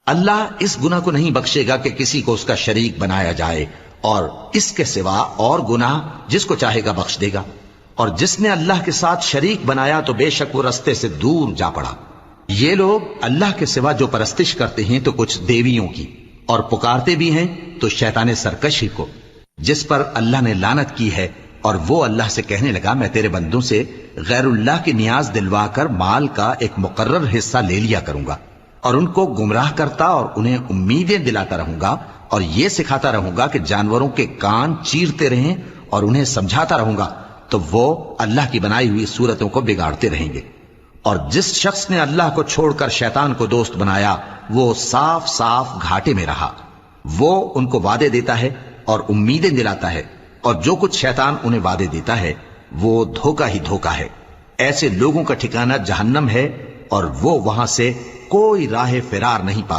اللہ اس گناہ کو نہیں بخشے گا کہ کسی کو اس کا شریک بنایا جائے، اور اس کے سوا اور گناہ جس کو چاہے گا بخش دے گا، اور جس نے اللہ کے ساتھ شریک بنایا تو بے شک وہ رستے سے دور جا پڑا۔ یہ لوگ اللہ کے سوا جو پرستش کرتے ہیں تو کچھ دیویوں کی، اور پکارتے بھی ہیں تو شیطان سرکشی کو، جس پر اللہ نے لعنت کی ہے، اور وہ اللہ سے کہنے لگا میں تیرے بندوں سے غیر اللہ کی نیاز دلوا کر مال کا ایک مقرر حصہ لے لیا کروں گا، اور ان کو گمراہ کرتا اور انہیں امیدیں دلاتا رہوں گا، اور یہ سکھاتا رہوں گا کہ جانوروں کے کان چیرتے رہیں، اور انہیں سمجھاتا رہوں گا، تو وہ اللہ کی بنائی ہوئی صورتوں کو بگاڑتے رہیں گے۔ اور جس شخص نے اللہ کو چھوڑ کر شیطان کو دوست بنایا وہ صاف صاف گھاٹے میں رہا۔ وہ ان کو وعدے دیتا ہے اور امیدیں دلاتا ہے، اور جو کچھ شیطان انہیں وعدے دیتا ہے وہ دھوکہ ہی دھوکہ ہے۔ ایسے لوگوں کا ٹھکانہ جہنم ہے، اور وہ وہاں سے کوئی راہ فرار نہیں پا